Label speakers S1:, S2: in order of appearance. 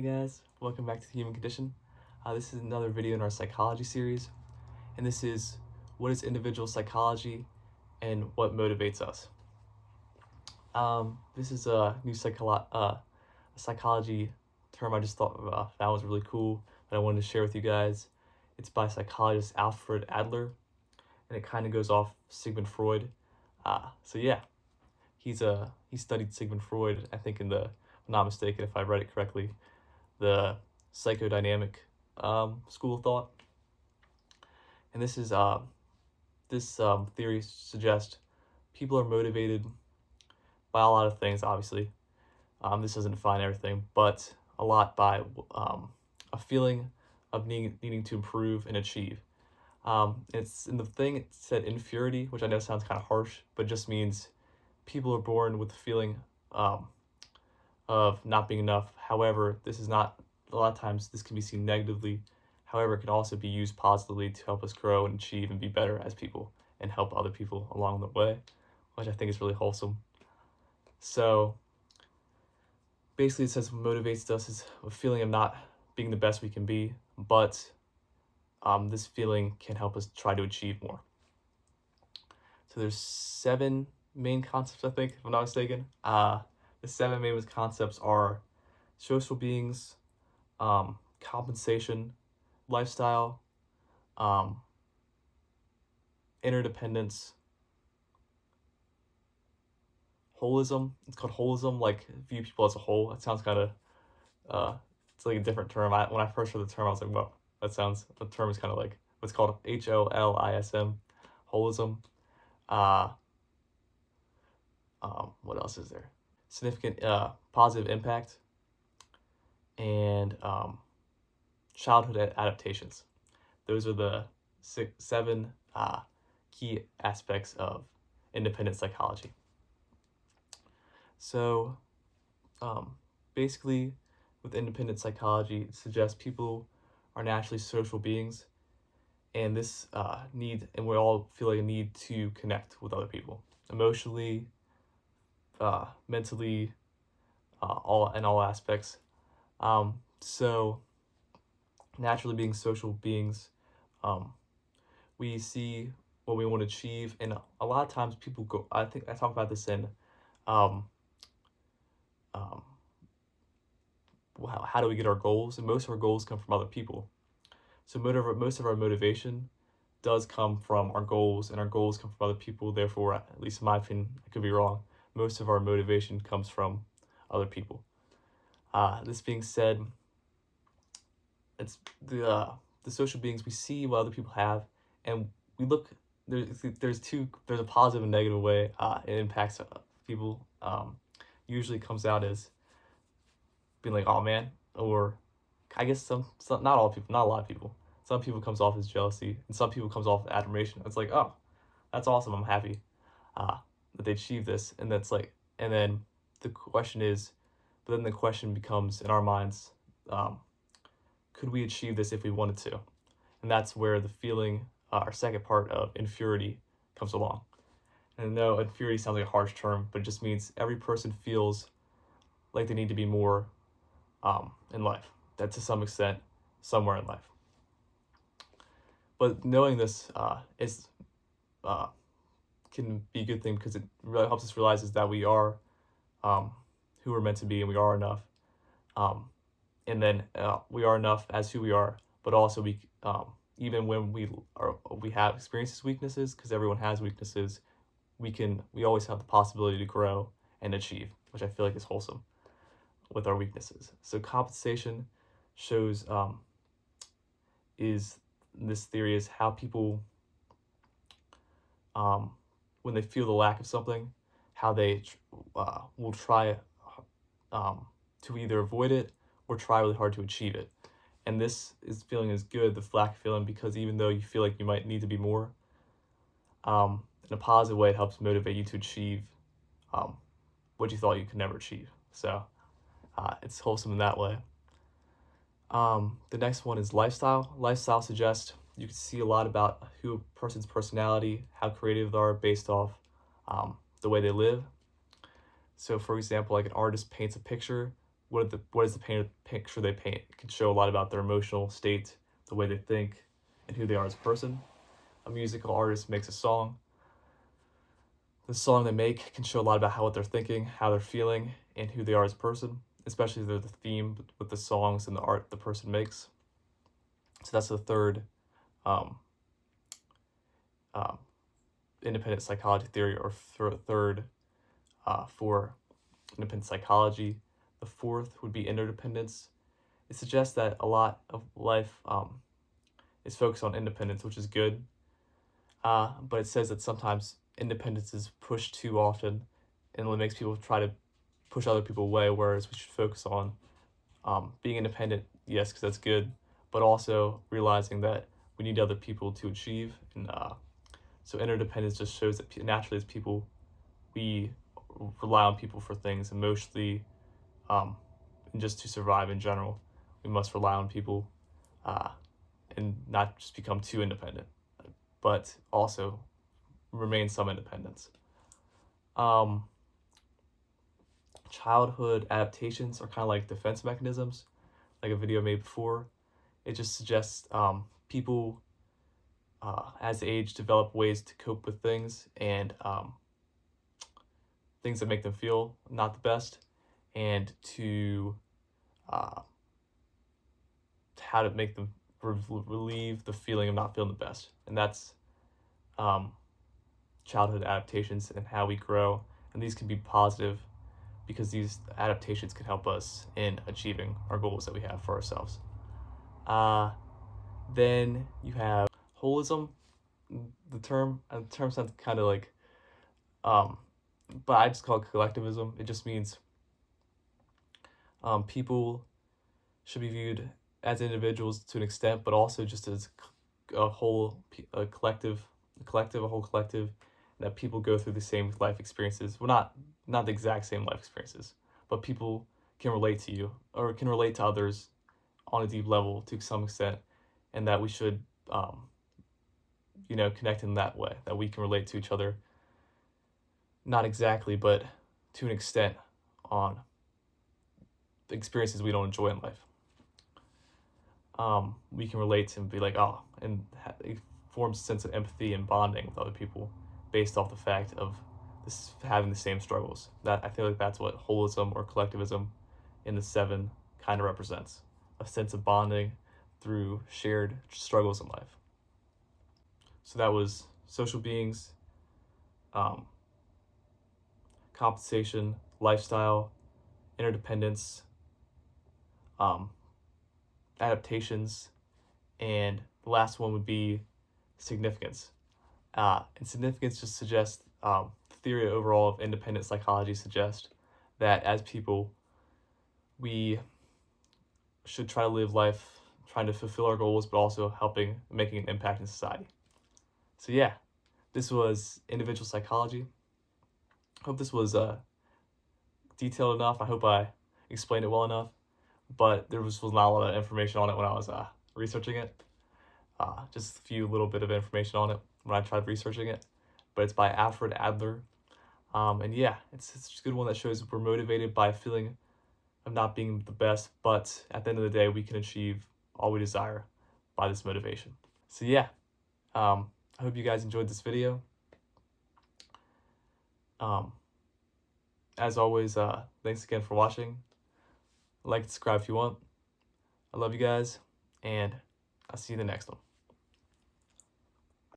S1: Hey guys, welcome back to the Human Condition. This is another video in our psychology series, and this is what is individual psychology and what motivates us. This is a new psychology term I just thought found was really cool that I wanted to share with you guys. It's by psychologist Alfred Adler, and it kind of goes off Sigmund Freud. He studied Sigmund Freud, I think if I'm not mistaken, if I read it correctly, the psychodynamic school of thought. And this theory suggests people are motivated by a lot of things, obviously. This doesn't define everything, but a lot by a feeling of needing to improve and achieve. It's in the thing it said inferiority, which I know sounds kind of harsh, but just means people are born with the feeling of not being enough. However, this is not, a lot of times this can be seen negatively. However, it can also be used positively to help us grow and achieve and be better as people and help other people along the way, which I think is really wholesome. So basically it says what motivates us is a feeling of not being the best we can be, but this feeling can help us try to achieve more. So there's 7 main concepts, I think, if I'm not mistaken. The 7 main concepts are social beings, compensation, lifestyle, interdependence, holism. It's called holism, like view people as a whole. It sounds kind of, it's like a different term. When I first heard the term, I was like, whoa, the term is kind of like what's called HOLISM, holism. What else is there? Significant positive impact, and childhood adaptations. Those are the 7 key aspects of independent psychology. So basically with independent psychology, it suggests people are naturally social beings, and this and we all feel like a need to connect with other people emotionally, mentally, all aspects. So naturally being social beings, we see what we want to achieve, and a lot of times people go, I think I talk about this in how do we get our goals, and most of our goals come from other people. So most of our motivation does come from our goals, and our goals come from other people. Therefore, at least in my opinion, I could be wrong, most of our motivation comes from other people. This being said, it's the social beings, we see what other people have, and we look, there's a positive and negative way it impacts people. Usually comes out as being like, oh man, or I guess some not all people, not a lot of people. Some people comes off as jealousy, and some people comes off as admiration. It's like, oh, that's awesome, I'm happy that they achieved this, and that's like, and then the question is, but then the question becomes in our minds, could we achieve this if we wanted to? And that's where the feeling, our second part of inferiority, comes along. And no, inferiority sounds like a harsh term, but it just means every person feels like they need to be more in life, that to some extent, somewhere in life. But knowing this can be a good thing, because it really helps us realize is that we are who we're meant to be, and we are enough. And then we are enough as who we are, but also we even when we have experienced weaknesses, because everyone has weaknesses, we always have the possibility to grow and achieve, which I feel like is wholesome with our weaknesses. So compensation shows this theory is how people when they feel the lack of something, how they will try to either avoid it or try really hard to achieve it. And this feeling is good, the lack feeling, because even though you feel like you might need to be more, in a positive way, it helps motivate you to achieve what you thought you could never achieve. So it's wholesome in that way. The next one is lifestyle. Lifestyle suggests you can see a lot about who a person's personality, how creative they are based off the way they live. So for example, like an artist paints a picture what is the picture they paint. It can show a lot about their emotional state, the way they think, and who they are as a person. A musical artist makes a song. The song they make can show a lot about what they're thinking, how they're feeling, and who they are as a person, especially the theme with the songs and the art the person makes. So that's the third um, um, independent psychology theory, or third for independent psychology. The fourth would be interdependence. It suggests that a lot of life is focused on independence, which is good, but it says that sometimes independence is pushed too often, and it makes people try to push other people away, whereas we should focus on being independent, yes, because that's good, but also realizing that we need other people to achieve. And so interdependence just shows that naturally as people, we rely on people for things emotionally, and just to survive in general. We must rely on people and not just become too independent, but also remain some independence. Childhood adaptations are kind of like defense mechanisms, like a video made before. It just suggests people as they age develop ways to cope with things, and things that make them feel not the best, and to how to make them relieve the feeling of not feeling the best. And that's childhood adaptations and how we grow. And these can be positive because these adaptations can help us in achieving our goals that we have for ourselves. Then you have holism. The term sounds kind of like, but I just call it collectivism. It just means people should be viewed as individuals to an extent, but also just as a whole, a whole collective, that people go through the same life experiences. Well, not the exact same life experiences, but people can relate to you or can relate to others on a deep level to some extent, and that we should, connect in that way, that we can relate to each other, not exactly, but to an extent on the experiences we don't enjoy in life. We can relate to and be like, and it forms a sense of empathy and bonding with other people based off the fact of this having the same struggles. That I feel like that's what holism or collectivism in the 7 kind of represents, a sense of bonding through shared struggles in life. So that was social beings, compensation, lifestyle, interdependence, adaptations, and the last one would be significance. And significance just suggests, the theory overall of independent psychology suggests that as people, we should try to live life trying to fulfill our goals, but also making an impact in society. So yeah, this was individual psychology. Hope this was detailed enough. I hope I explained it well enough, but there was not a lot of information on it when I was researching it. Just a few little bit of information on it when I tried researching it, but it's by Alfred Adler. And yeah, it's just a good one that shows we're motivated by a feeling of not being the best, but at the end of the day, we can achieve all we desire by this motivation. So yeah, I hope you guys enjoyed this video. As always, thanks again for watching. Like and subscribe if you want. I love you guys, and I'll see you in the next one.